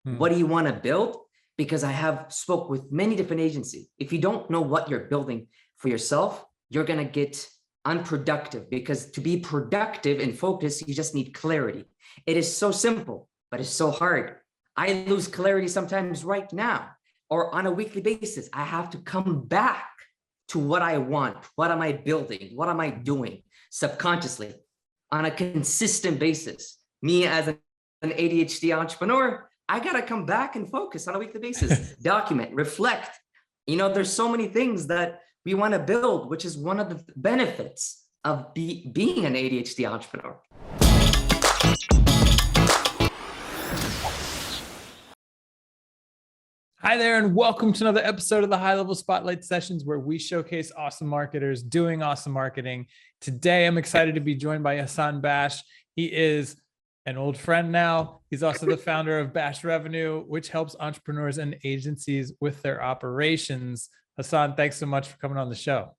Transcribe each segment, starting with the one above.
Hmm. What do you want to build? Because I have spoke with many different agencies. If you don't know what you're building for yourself, you're going to get unproductive, because to be productive and focused, you just need clarity. It is so simple, but it's so hard. I lose clarity sometimes right now or on a weekly basis. I have to come back to what I want. What am I building? What am I doing subconsciously on a consistent basis? Me as an ADHD entrepreneur, I got to come back and focus on a weekly basis, document, reflect. There's so many things that we want to build, which is one of the benefits of being an ADHD entrepreneur. Hi there, and welcome to another episode of the High Level Spotlight Sessions, where we showcase awesome marketers doing awesome marketing. Today, I'm excited to be joined by Hassan Bash. He is an old friend now. He's also the founder of Bash Revenue, which helps entrepreneurs and agencies with their operations. Hassan, thanks so much for coming on the show.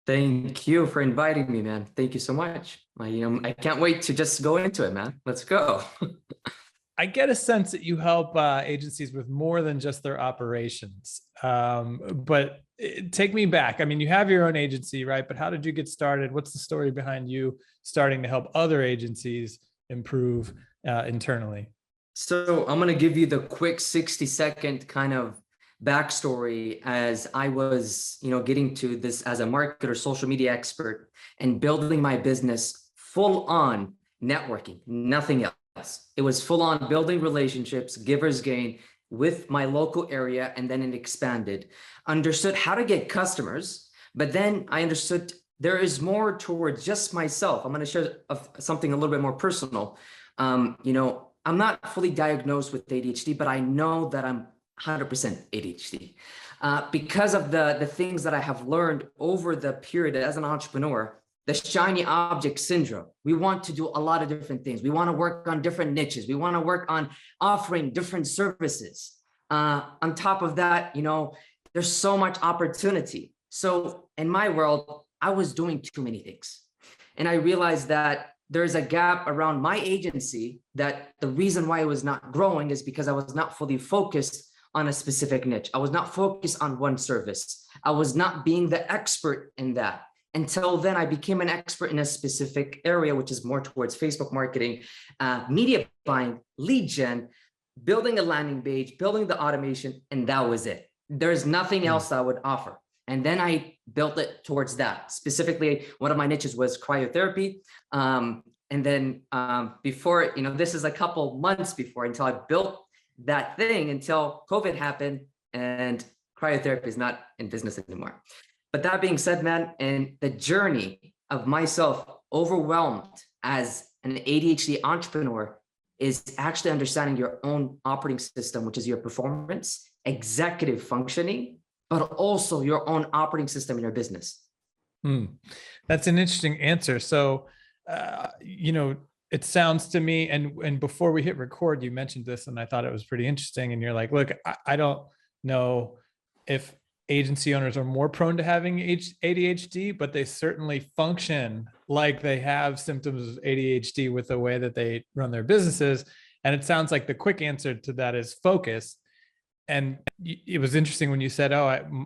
Thank you for inviting me, man. Thank you so much. I can't wait to just go into it, man. Let's go. I get a sense that you help agencies with more than just their operations. But take me back. I mean, you have your own agency, right? But how did you get started? What's the story behind you starting to help other agencies improve internally? So I'm going to give you the quick 60-second kind of backstory as I was, getting to this as a marketer, social media expert, and building my business full on networking, nothing else. It was full on building relationships, givers gain with my local area, and then it expanded. Understood how to get customers, but then I understood there is more towards just myself. I'm going to share something a little bit more personal. I'm not fully diagnosed with ADHD, but I know that I'm 100% ADHD because of the things that I have learned over the period as an entrepreneur. The shiny object syndrome. We want to do a lot of different things. We want to work on different niches. We want to work on offering different services. On top of that, there's so much opportunity. So in my world, I was doing too many things. And I realized that there's a gap around my agency, that the reason why it was not growing is because I was not fully focused on a specific niche. I was not focused on one service. I was not being the expert in that. Until then, I became an expert in a specific area, which is more towards Facebook marketing, media buying, lead gen, building a landing page, building the automation, and that was it. There's nothing else I would offer. And then I built it towards that. Specifically, one of my niches was cryotherapy. And then before, this is a couple months before, until I built that thing, until COVID happened and cryotherapy is not in business anymore. But that being said, man, and the journey of myself overwhelmed as an ADHD entrepreneur is actually understanding your own operating system, which is your performance, executive functioning, but also your own operating system in your business. That's an interesting answer. So, it sounds to me, and before we hit record, you mentioned this, and I thought it was pretty interesting. And you're like, look, I don't know if agency owners are more prone to having ADHD, but they certainly function like they have symptoms of ADHD with the way that they run their businesses. And it sounds like the quick answer to that is focus. And it was interesting when you said,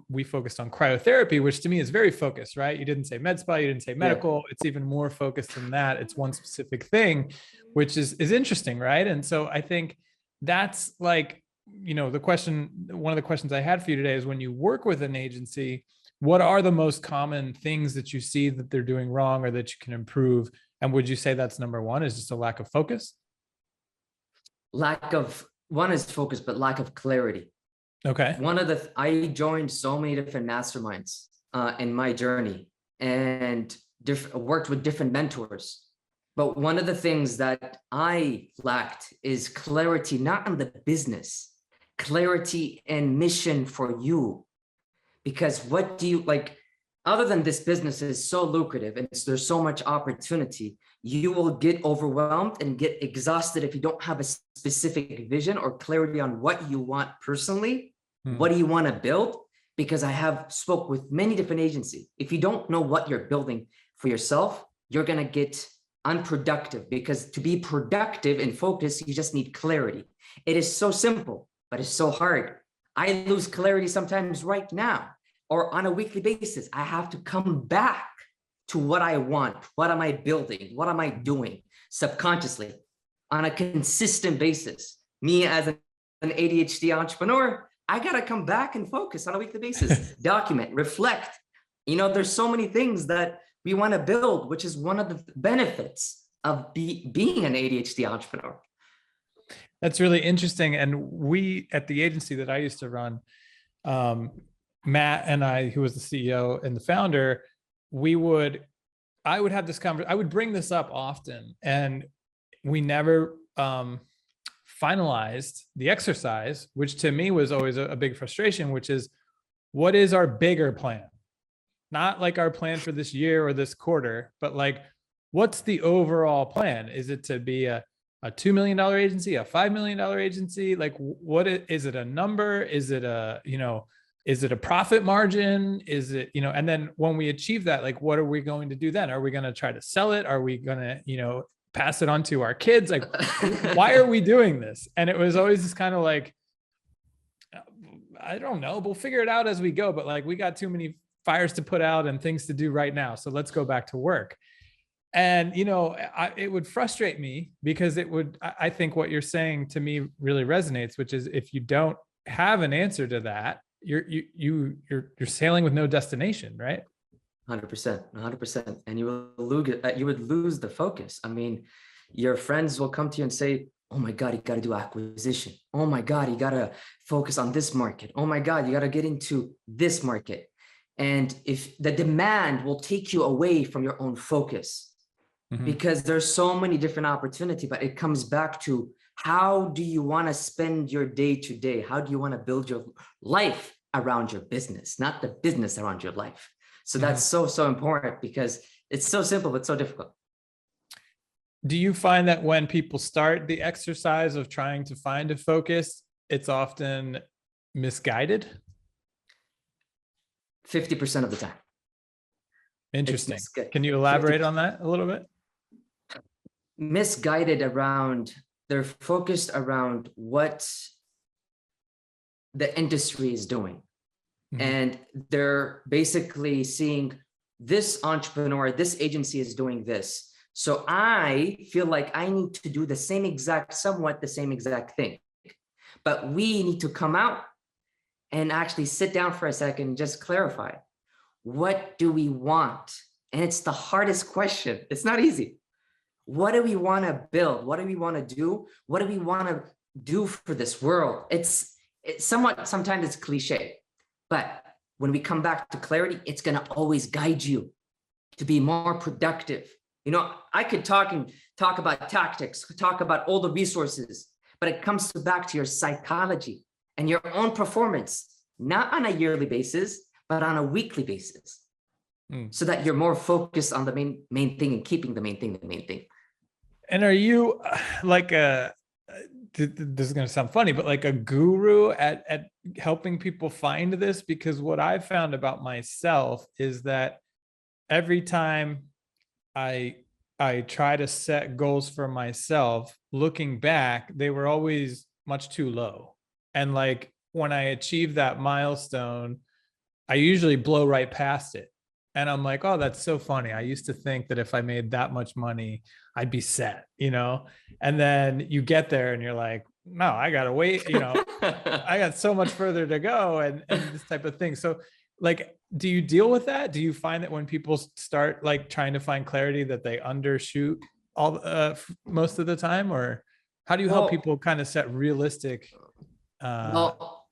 we focused on cryotherapy, which to me is very focused, right? You didn't say med spa, you didn't say medical. Yeah. It's even more focused than that. It's one specific thing, which is interesting, right? And so I think that's like, one of the questions I had for you today is, when you work with an agency, what are the most common things that you see that they're doing wrong or that you can improve? And would you say that's number one, is just a lack of focus? One is focus, but lack of clarity. Okay. I joined so many different masterminds in my journey, and worked with different mentors. But one of the things that I lacked is clarity, not on the business, clarity and mission for you. Because what do you like, other than this business is so lucrative and there's so much opportunity, you will get overwhelmed and get exhausted if you don't have a specific vision or clarity on what you want personally. What do you want to build? Because I have spoke with many different agencies. If you don't know what you're building for yourself, you're going to get unproductive, because to be productive and focused, you just need clarity. It is so simple, but it's so hard. I lose clarity sometimes right now or on a weekly basis. I have to come back to what I want. What am I building? What am I doing subconsciously on a consistent basis? Me as an ADHD entrepreneur, I got to come back and focus on a weekly basis, document, reflect. There's so many things that we want to build, which is one of the benefits of being an ADHD entrepreneur. That's really interesting. And we, at the agency that I used to run, Matt and I, who was the CEO and the founder, I would have this conversation. I would bring this up often, and we never finalized the exercise, which to me was always a big frustration, which is, what is our bigger plan? Not like our plan for this year or this quarter, but like, what's the overall plan? Is it to be a $2 million agency, a $5 million agency? Like, is it a number? Is it is it a profit margin? Is it, and then when we achieve that, like, what are we going to do then? Are we going to try to sell it? Are we going to, pass it on to our kids? Like, why are we doing this? And it was always this kind of like, I don't know, we'll figure it out as we go, but like, we got too many fires to put out and things to do right now. So let's go back to work. And, it would frustrate me because I think what you're saying to me really resonates, which is, if you don't have an answer to that, you're sailing with no destination, right? 100%. And you would lose the focus. I mean, your friends will come to you and say, oh my God, you got to do acquisition. Oh my God, you got to focus on this market. Oh my God, you got to get into this market. And if the demand will take you away from your own focus, because there's so many different opportunities, but it comes back to, how do you want to spend your day to day? How do you want to build your life around your business, not the business around your life? So that's so important, because it's so simple, but so difficult. Do you find that when people start the exercise of trying to find a focus, it's often misguided? 50% of the time. Interesting. Can you elaborate on that a little bit? Misguided around, they're focused around what the industry is doing. And they're basically seeing, this entrepreneur, this agency is doing this, so I feel like I need to do somewhat the same exact thing. But we need to come out and actually sit down for a second and just clarify, what do we want? And it's the hardest question. It's not easy. What do we want to build? What do we want to do? What do we want to do for this world? It's sometimes it's cliche, but when we come back to clarity, it's going to always guide you to be more productive. I could talk about tactics, talk about all the resources, but it comes back to your psychology and your own performance, not on a yearly basis, but on a weekly basis, so that you're more focused on the main thing and keeping the main thing the main thing. And are you like this is going to sound funny, but like a guru at helping people find this? Because what I've found about myself is that every time I try to set goals for myself, looking back, they were always much too low. And like, when I achieve that milestone, I usually blow right past it. And I'm like, oh, that's so funny. I used to think that if I made that much money, I'd be set, and then you get there and you're like, no, I got to wait, I got so much further to go, and this type of thing. So like, do you deal with that? Do you find that when people start like trying to find clarity, that they undershoot most of the time? Or how do you help people kind of set realistic? Well,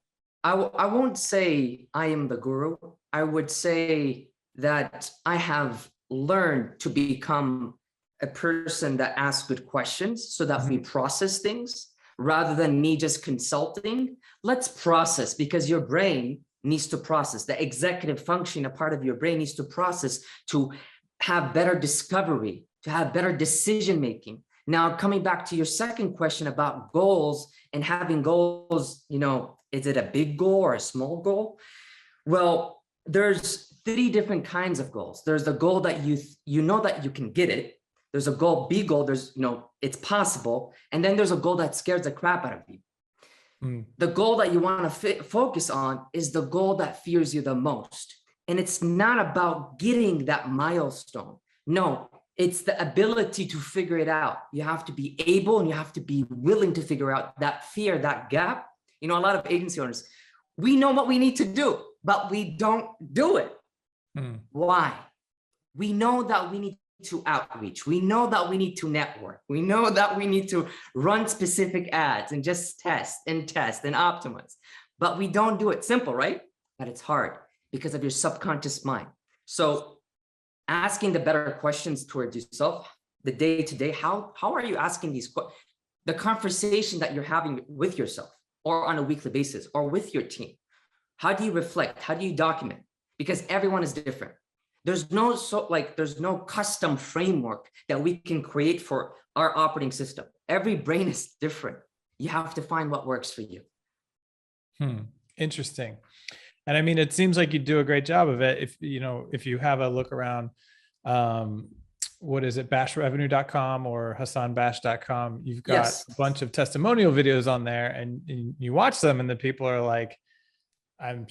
I won't say I am the guru. I would say that I have learned to become a person that asks good questions, so that we process things rather than me just consulting. Let's process, because your brain needs to process. The executive function, a part of your brain, needs to process to have better discovery, to have better decision making. Now, coming back to your second question about goals and having goals, is it a big goal or a small goal? Well, there's 3 different kinds of goals. There's the goal that you know that you can get it. There's a goal, big goal, there's, it's possible. And then there's a goal that scares the crap out of you. Mm. The goal that you want to focus on is the goal that fears you the most. And it's not about getting that milestone. No, it's the ability to figure it out. You have to be able and you have to be willing to figure out that fear, that gap. You know, a lot of agency owners, we know what we need to do, but we don't do it. Mm. Why? We know that we need to outreach. We know that we need to network. We know that we need to run specific ads and just test and optimize. But we don't do it. Simple, right? But it's hard because of your subconscious mind. So asking the better questions towards yourself, the day-to-day, how are you asking these questions? The conversation that you're having with yourself or on a weekly basis or with your team. How do you reflect? How do you document? Because everyone is different. There's no custom framework that we can create for our operating system. Every brain is different. You have to find what works for you. Interesting. And I mean, it seems like you do a great job of it. If you have a look around, what is it, bashrevenue.com or hassanbash.com, you've got a bunch of testimonial videos on there, and you watch them and the people are like, I'm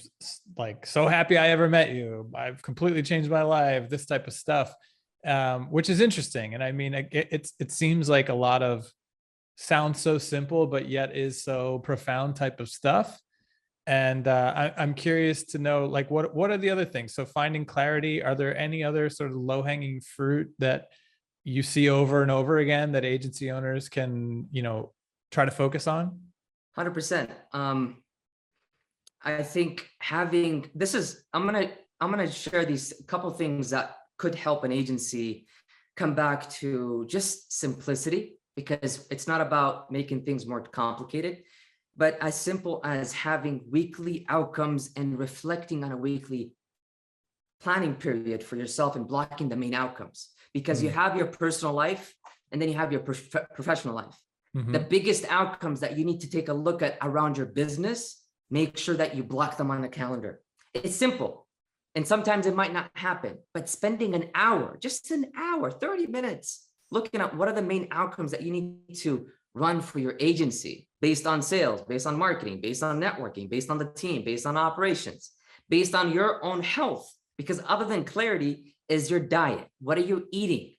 like so happy I ever met you. I've completely changed my life, this type of stuff, which is interesting. And I mean, it seems like a lot of sounds so simple, but yet is so profound type of stuff. And I'm curious to know, like, what are the other things? So finding clarity, are there any other sort of low hanging fruit that you see over and over again that agency owners can, try to focus on? 100%. I think I'm gonna share these couple things that could help an agency come back to just simplicity, because it's not about making things more complicated, but as simple as having weekly outcomes and reflecting on a weekly planning period for yourself and blocking the main outcomes, because you have your personal life and then you have your professional life. The biggest outcomes that you need to take a look at around your business, make sure that you block them on the calendar. It's simple. And sometimes it might not happen, but spending an hour, just an hour, 30 minutes, looking at what are the main outcomes that you need to run for your agency based on sales, based on marketing, based on networking, based on the team, based on operations, based on your own health. Because other than clarity is your diet. What are you eating?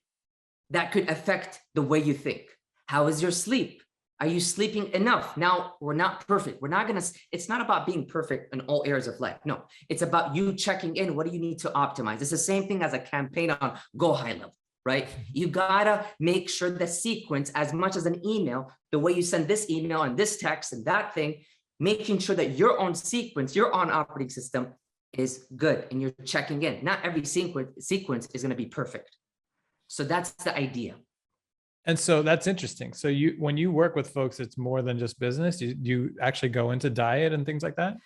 That could affect the way you think. How is your sleep? Are you sleeping enough? Now, we're not perfect. It's not about being perfect in all areas of life. No, it's about you checking in. What do you need to optimize? It's the same thing as a campaign on Go High Level, right? You gotta make sure the sequence, as much as an email, the way you send this email and this text and that thing, making sure that your own sequence, your own operating system is good and you're checking in. Not every sequence is gonna be perfect. So that's the idea. And so that's interesting. So when you work with folks, it's more than just business. You actually go into diet and things like that?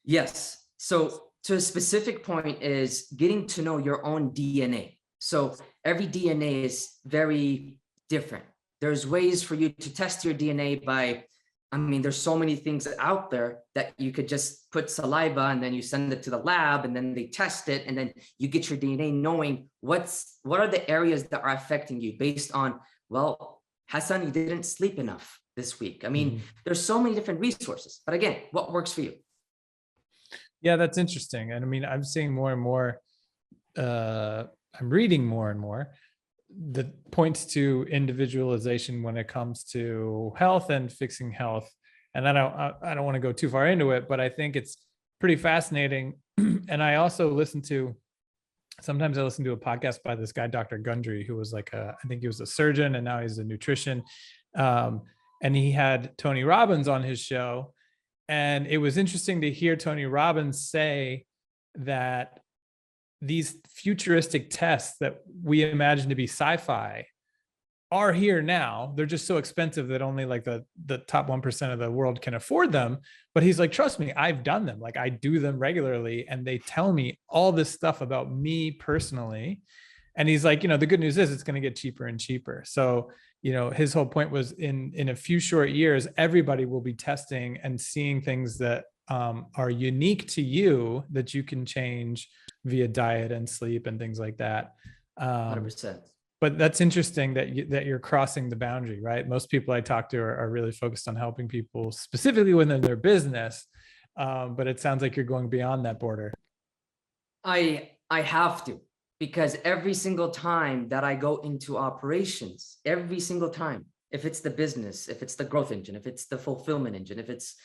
Yes. So to a specific point is getting to know your own DNA. So every DNA is very different. There's ways for you to test your DNA by, there's so many things out there that you could just put saliva and then you send it to the lab and then they test it and then you get your DNA knowing what are the areas that are affecting you based on, well, Hassan, you didn't sleep enough this week. There's so many different resources, but again, what works for you? Yeah, that's interesting. And I'm seeing more and more, I'm reading more and more that points to individualization when it comes to health and fixing health. And I don't want to go too far into it, but I think it's pretty fascinating. And I also sometimes I listen to a podcast by this guy, Dr. Gundry, who was I think he was a surgeon and now he's a nutrition. And he had Tony Robbins on his show. And it was interesting to hear Tony Robbins say that these futuristic tests that we imagine to be sci-fi are here now. They're just so expensive that only the top 1% of the world can afford them. But he's like, trust me, I've done them. I do them regularly and they tell me all this stuff about me personally. And he's like, the good news is it's going to get cheaper and cheaper. So, his whole point was in a few short years, everybody will be testing and seeing things that are unique to you that you can change via diet and sleep and things like that. 100%. But that's interesting that you're crossing the boundary, right? Most people I talk to are really focused on helping people specifically within their business. But it sounds like you're going beyond that border. I have to, because every single time that I go into operations, every single time, if it's the business, if it's the growth engine, if it's the fulfillment engine, if it's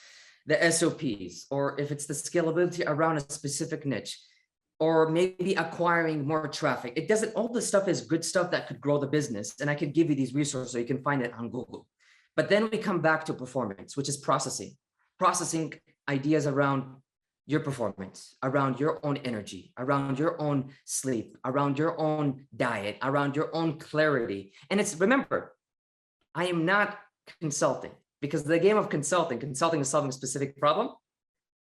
the SOPs, or if it's the scalability around a specific niche, or maybe acquiring more traffic, it doesn't, all this stuff is good stuff that could grow the business. And I could give you these resources so you can find it on Google. But then we come back to performance, which is processing ideas around your performance, around your own energy, around your own sleep, around your own diet, around your own clarity. And it's, remember, I am not consulting, because the game of consulting is solving a specific problem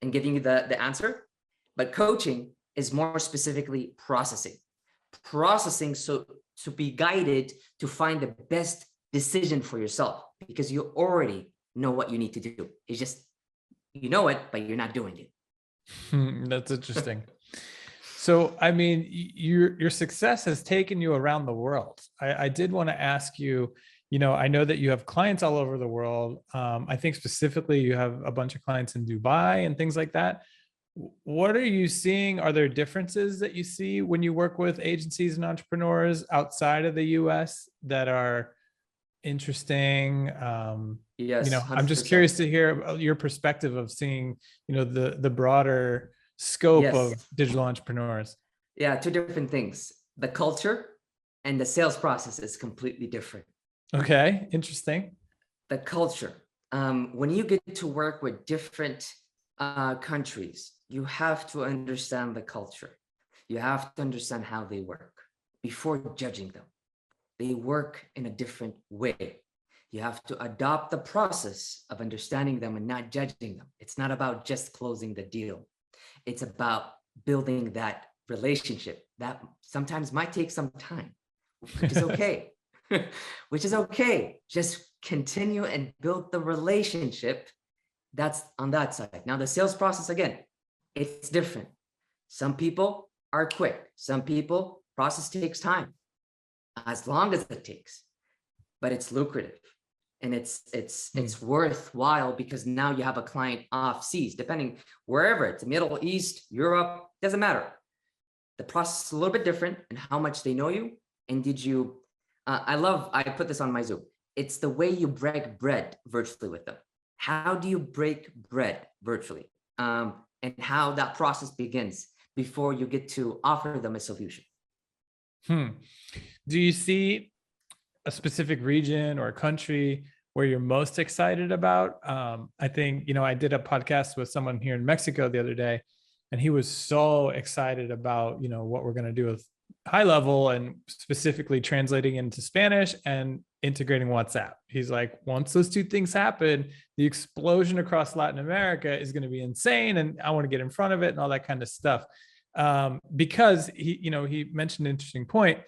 and giving you the answer. But coaching is more specifically processing so to be guided to find the best decision for yourself, because you already know what you need to do. It's just, you know it, but you're not doing it. That's interesting. So, I mean, your success has taken you around the world. I did want to ask you, I know that you have clients all over the world. I think specifically you have a bunch of clients in Dubai and things like that. What are you seeing? Are there differences that you see when you work with agencies and entrepreneurs outside of the US that are interesting? Yes, I'm just 100%. curious to hear about your perspective of seeing, the broader scope Yes. of digital entrepreneurs. Yeah, two different things. The culture and the sales process is completely different. Okay, interesting. The culture. When you get to work with different countries, you have to understand the culture. You have to understand how they work before judging them. They work in a different way. You have to adopt the process of understanding them and not judging them. It's not about just closing the deal. It's about building that relationship that sometimes might take some time, which is okay. Which is okay. Just continue and build the relationship. That's on that side. Now, the sales process, again, it's different. Some people are quick. Some people, process takes time, as long as it takes, but it's lucrative. And it's worthwhile, because now you have a client off seas, depending wherever it's Middle East, Europe, doesn't matter. The process is a little bit different, and how much they know you. And did you, I put this on my Zoom. It's the way you break bread virtually with them. How do you break bread virtually? And how that process begins before you get to offer them a solution. Do you see a specific region or a country where you're most excited about? I think, I did a podcast with someone here in Mexico the other day, and he was so excited about, what we're going to do with High Level, and specifically translating into Spanish and integrating WhatsApp. He's like, once those two things happen, the explosion across Latin America is going to be insane. And I want to get in front of it and all that kind of stuff. Because he mentioned an interesting point.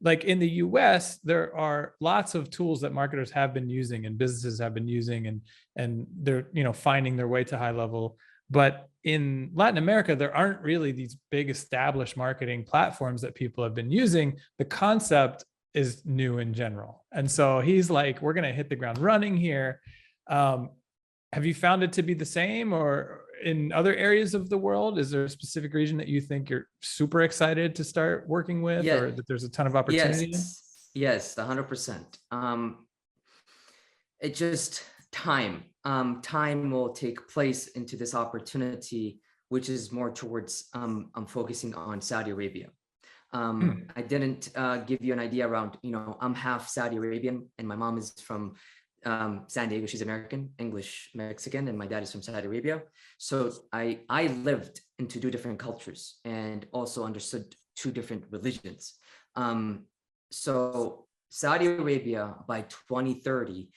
Like in the US, there are lots of tools that marketers have been using and businesses have been using, and they're, finding their way to High Level. But in Latin America, there aren't really these big established marketing platforms that people have been using. The concept is new in general. And so he's like, we're going to hit the ground running here. Have you found it to be the same, or in other areas of the world? Is there a specific region that you think you're super excited to start working with, or that there's a ton of opportunity? Yes, 100%. It just time will take place into this opportunity, which is more towards I'm focusing on Saudi Arabia. I didn't give you an idea around, I'm half Saudi Arabian, and my mom is from San Diego. She's American, English, Mexican, and my dad is from Saudi Arabia. So I lived into two different cultures and also understood two different religions. So Saudi Arabia by 2030,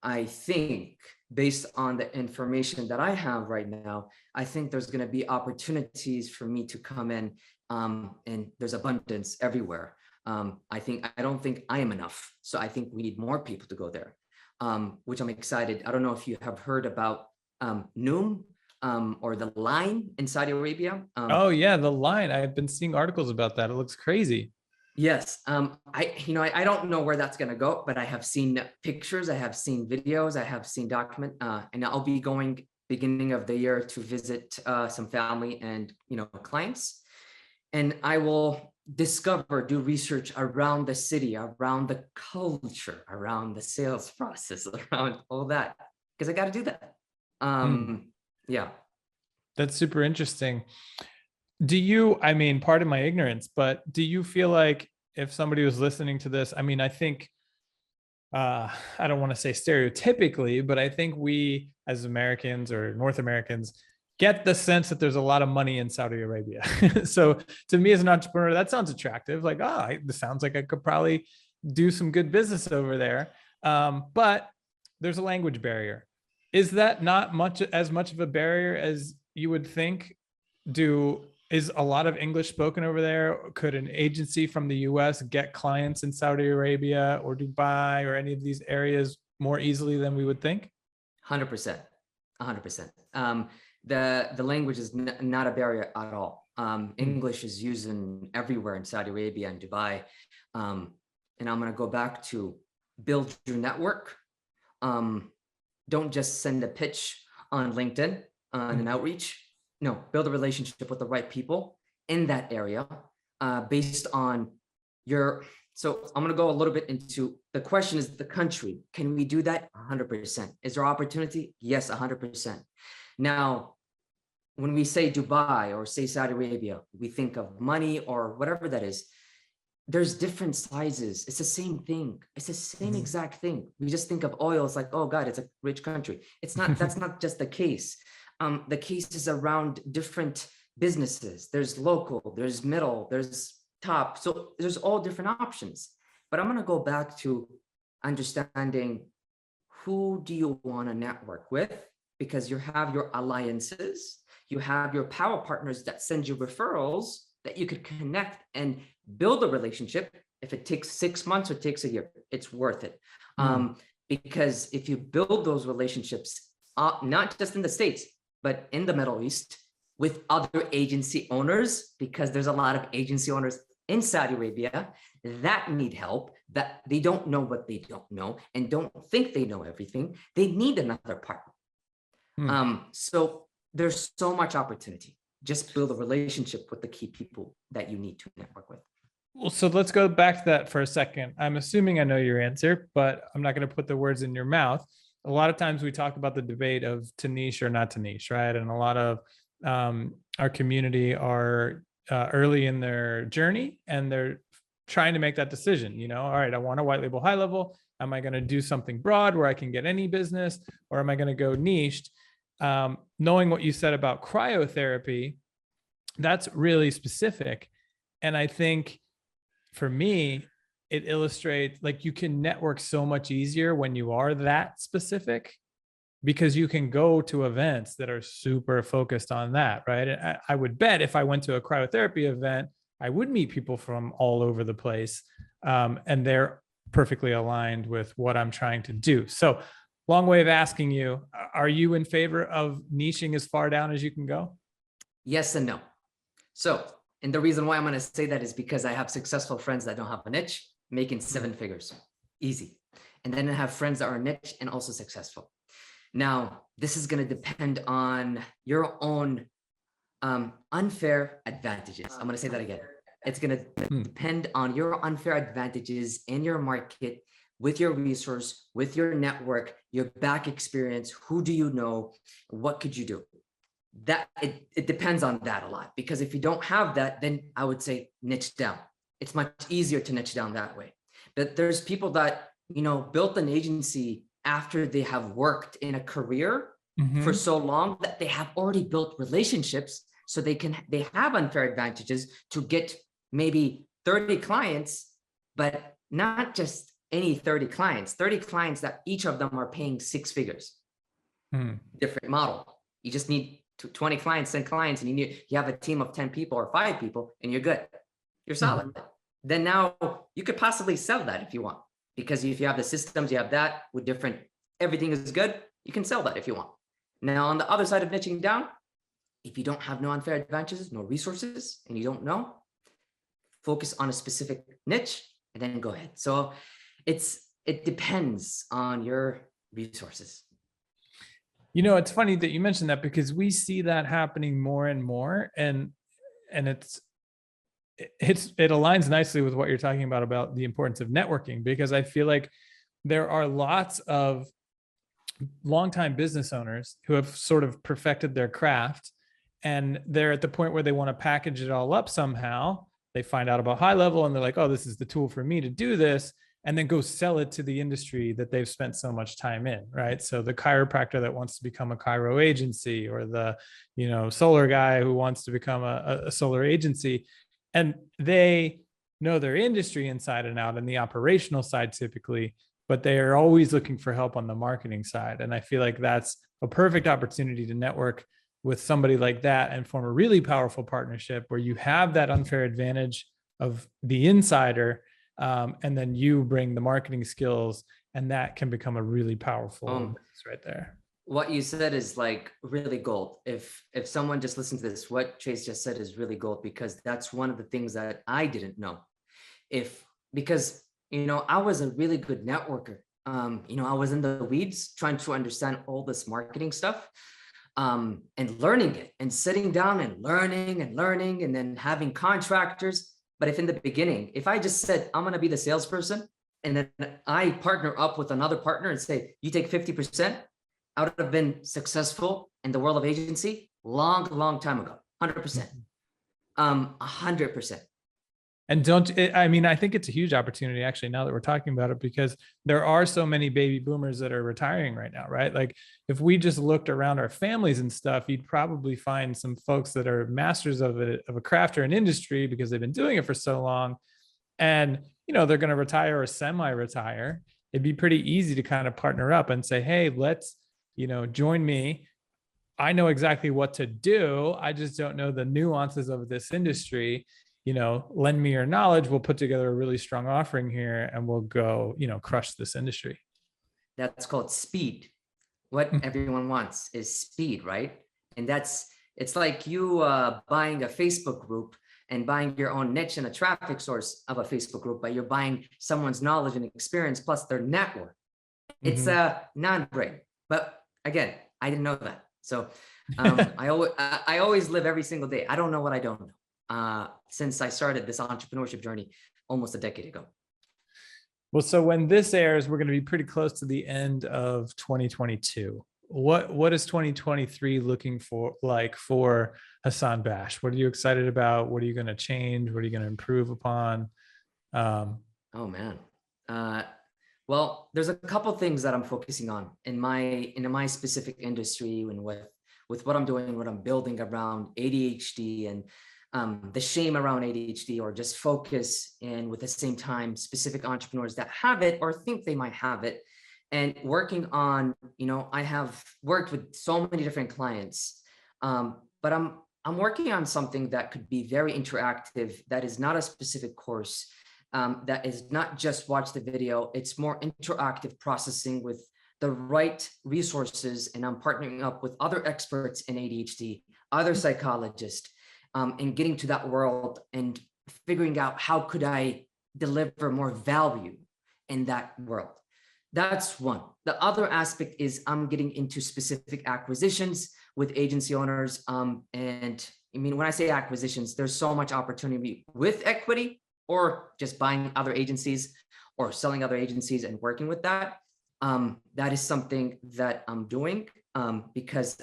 I think, based on the information that I have right now, I think there's going to be opportunities for me to come in, and there's abundance everywhere. I don't think I am enough. So I think we need more people to go there, which I'm excited. I don't know if you have heard about Noom, or the line in Saudi Arabia. Oh yeah, the line. I've been seeing articles about that. It looks crazy. Yes. I don't know where that's going to go, but I have seen pictures, I have seen videos, I have seen and I'll be going beginning of the year to visit some family and, clients. And I will do research around the city, around the culture, around the sales process, around all that, because I got to do that. Hmm. Yeah, That's super interesting. I mean, pardon my ignorance, but do you feel like if somebody was listening to this, I mean, I think, I don't want to say stereotypically, but I think we as Americans or North Americans get the sense that there's a lot of money in Saudi Arabia. So to me as an entrepreneur, that sounds attractive. Like, this sounds like I could probably do some good business over there. But there's a language barrier. Is that not much of a barrier as you would think? Is a lot of English spoken over there? Could an agency from the US get clients in Saudi Arabia or Dubai or any of these areas more easily than we would think? 100%, 100%. The language is not a barrier at all. Hmm. English is used in everywhere in Saudi Arabia and Dubai. And I'm going to go back to build your network. Don't just send a pitch on LinkedIn on an outreach. No, build a relationship with the right people in that area based on your. So I'm going to go a little bit into the question is the country. Can we do that? 100%. Is there opportunity? Yes, 100%. Now, when we say Dubai or say Saudi Arabia, we think of money or whatever that is. There's different sizes. It's the same thing. It's the same exact thing. We just think of oil. It's like, oh God, it's a rich country. It's not, that's not just the case. The case is around different businesses. There's local, there's middle, there's top. So there's all different options. But I'm going to go back to understanding who do you want to network with? Because you have your alliances, you have your power partners that send you referrals that you could connect and build a relationship. If it takes 6 months or takes a year, it's worth it. Because if you build those relationships, not just in the States, but in the Middle East with other agency owners, because there's a lot of agency owners in Saudi Arabia that need help, that they don't know what they don't know and don't think they know everything. They need another partner. So there's so much opportunity. Just build a relationship with the key people that you need to network with. Well, so let's go back to that for a second. I'm assuming I know your answer, but I'm not going to put the words in your mouth. A lot of times we talk about the debate of to niche or not to niche, right? And a lot of our community are early in their journey and they're trying to make that decision. All right, I want a white label high level. Am I going to do something broad where I can get any business, or am I going to go niched? Knowing what you said about cryotherapy, that's really specific. And I think for me, it illustrates like you can network so much easier when you are that specific, because you can go to events that are super focused on that, right? And I would bet if I went to a cryotherapy event, I would meet people from all over the place, and they're perfectly aligned with what I'm trying to do. So, long way of asking you, are you in favor of niching as far down as you can go? Yes and no. So, and the reason why I'm going to say that is because I have successful friends that don't have a niche, making 7 figures, easy. And then I have friends that are niche and also successful. Now, this is going to depend on your own unfair advantages. I'm going to say that again. It's going to depend on your unfair advantages in your market, with your resource, with your network, your back experience. Who do you know? What could you do? That it depends on that a lot, because if you don't have that, then I would say niche down. It's much easier to niche down that way. But there's people that, built an agency after they have worked in a career for so long that they have already built relationships, so they have unfair advantages to get maybe 30 clients, but not just any 30 clients that each of them are paying 6 figures. Different model. You just need 20 clients, 10 clients, and you have a team of 10 people or 5 people, and you're good. You're solid. Then now you could possibly sell that if you want, because if you have the systems, you have that with different, everything is good, you can sell that if you want. Now, on the other side of niching down, if you don't have no unfair advantages, no resources, and you don't know, focus on a specific niche, and then go ahead. So it depends on your resources. You know, it's funny that you mentioned that because we see that happening more and more, and it aligns nicely with what you're talking about the importance of networking, because I feel like there are lots of longtime business owners who have sort of perfected their craft, and they're at the point where they want to package it all up somehow. They find out about high level and they're like, oh, this is the tool for me to do this, and then go sell it to the industry that they've spent so much time in, right? So the chiropractor that wants to become a chiro agency, or the, solar guy who wants to become a solar agency, and they know their industry inside and out and the operational side typically, but they are always looking for help on the marketing side. And I feel like that's a perfect opportunity to network with somebody like that and form a really powerful partnership where you have that unfair advantage of the insider, and then you bring the marketing skills, and that can become a really powerful business right there. What you said is like really gold. If someone just listens to this, what Chase just said is really gold, because that's one of the things that I didn't know. Because I was a really good networker. I was in the weeds trying to understand all this marketing stuff, and learning it and sitting down and learning and then having contractors. But if in the beginning, if I just said, I'm going to be the salesperson, and then I partner up with another partner and say, you take 50%, I would have been successful in the world of agency long time ago. 100%. 100%. And I think it's a huge opportunity actually, now that we're talking about it, because there are so many baby boomers that are retiring right now, right? Like if we just looked around our families and stuff, you'd probably find some folks that are masters of a craft or an industry because they've been doing it for so long. And, they're going to retire or semi-retire. It'd be pretty easy to kind of partner up and say, hey, let's, join me. I know exactly what to do. I just don't know the nuances of this industry. Lend me your knowledge. We'll put together a really strong offering here and we'll go, crush this industry. That's called speed. What everyone wants is speed, right? And it's like you buying a Facebook group and buying your own niche and a traffic source of a Facebook group, but you're buying someone's knowledge and experience plus their network. It's a non-brainer. But again, I didn't know that. So I always live every single day. I don't know what I don't know. Since I started this entrepreneurship journey almost a decade ago. Well, so when this airs, we're going to be pretty close to the end of 2022. What is 2023 looking for Hassan Bash? What are you excited about? What are you going to change? What are you going to improve upon? Oh man. Well, there's a couple things that I'm focusing on in my specific industry, and with what I'm doing, what I'm building around ADHD and the shame around ADHD, or just focus, and with the same time, specific entrepreneurs that have it or think they might have it, and working on, I have worked with so many different clients, but I'm working on something that could be very interactive, that is not a specific course, that is not just watch the video. It's more interactive processing with the right resources, and I'm partnering up with other experts in ADHD, other psychologists, and getting to that world and figuring out how could I deliver more value in that world. That's one. The other aspect is I'm getting into specific acquisitions with agency owners. And when I say acquisitions, there's so much opportunity with equity, or just buying other agencies or selling other agencies and working with that. That is something that I'm doing, because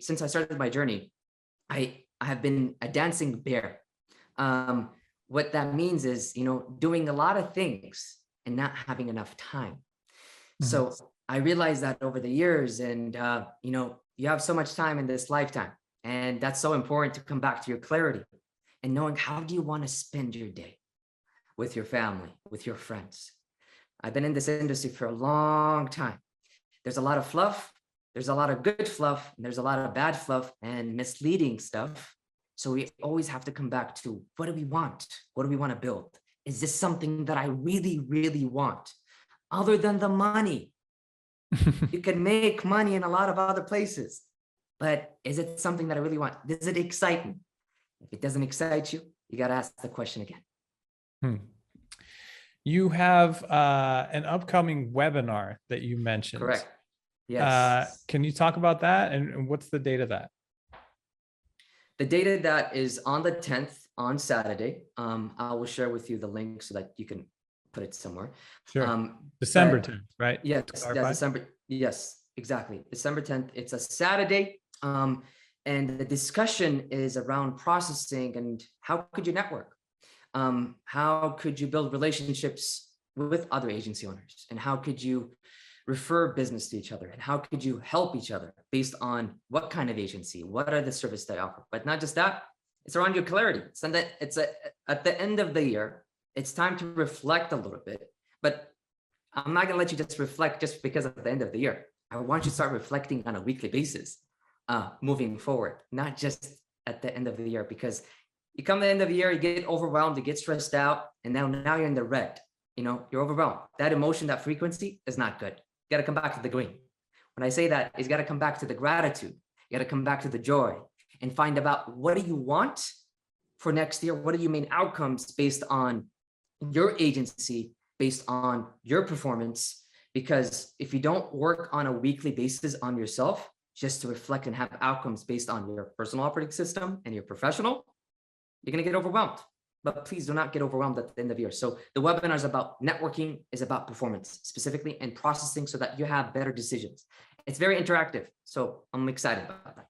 since I started my journey, I have been a dancing bear. What that means is, doing a lot of things and not having enough time. So I realized that over the years, and, you have so much time in this lifetime, and that's so important to come back to your clarity and knowing how do you want to spend your day with your family, with your friends. I've been in this industry for a long time. There's a lot of fluff. There's a lot of good fluff, and there's a lot of bad fluff and misleading stuff. So we always have to come back to, what do we want? What do we want to build? Is this something that I really, really want? Other than the money. You can make money in a lot of other places, but is it something that I really want? Does it excite me? If it doesn't excite you, you got to ask the question again. Hmm. You have an upcoming webinar that you mentioned. Correct. Yes. Can you talk about that, and what's the date of that? The date of that is on the 10th on Saturday. I will share with you the link so that you can put it somewhere. Sure. December But 10th, right? yes, To that's clarify? December. Yes, exactly. December 10th. It's a Saturday. And the discussion is around processing and how could you network? How could you build relationships with other agency owners? And how could you refer business to each other? And how could you help each other based on what kind of agency? What are the services they offer? But not just that, it's around your clarity. At the end of the year, it's time to reflect a little bit. But I'm not gonna let you just reflect just because at the end of the year. I want you to start reflecting on a weekly basis, moving forward, not just at the end of the year, because you come to the end of the year, you get overwhelmed, you get stressed out, and now you're in the red. You're overwhelmed. That emotion, that frequency is not good. You got to come back to the green. When I say that, it's got to come back to the gratitude. You got to come back to the joy and find about what do you want for next year? What are your main outcomes based on your agency, based on your performance? Because if you don't work on a weekly basis on yourself, just to reflect and have outcomes based on your personal operating system and your professional, you're going to get overwhelmed. But please do not get overwhelmed at the end of the year. So the webinar is about networking, is about performance specifically, and processing so that you have better decisions. It's very interactive. So I'm excited about that.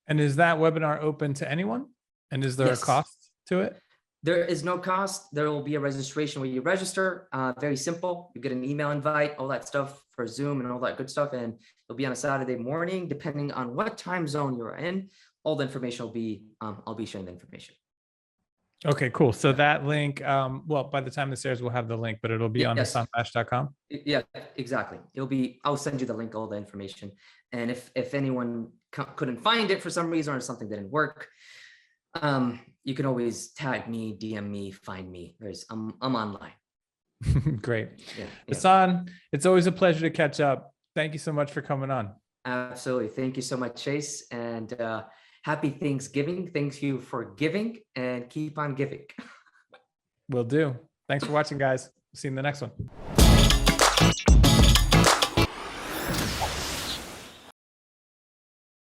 And is that webinar open to anyone? And is there Yes. a cost to it? There is no cost. There will be a registration where you register. Very simple. You get an email invite, all that stuff for Zoom and all that good stuff. And it'll be on a Saturday morning, depending on what time zone you're in. All the information will be, I'll be sharing the information. Okay, cool. So that link, well, by the time this airs, we'll have the link, but it'll be on Yes. hassanbash.com. Yeah, exactly. I'll send you the link, all the information. And if anyone couldn't find it for some reason or something didn't work, you can always tag me, DM me, find me. I'm online. Great. Yeah. Hassan, it's always a pleasure to catch up. Thank you so much for coming on. Absolutely. Thank you so much, Chase. And happy Thanksgiving. Thank you for giving, and keep on giving. Will do. Thanks for watching, guys. See you in the next one.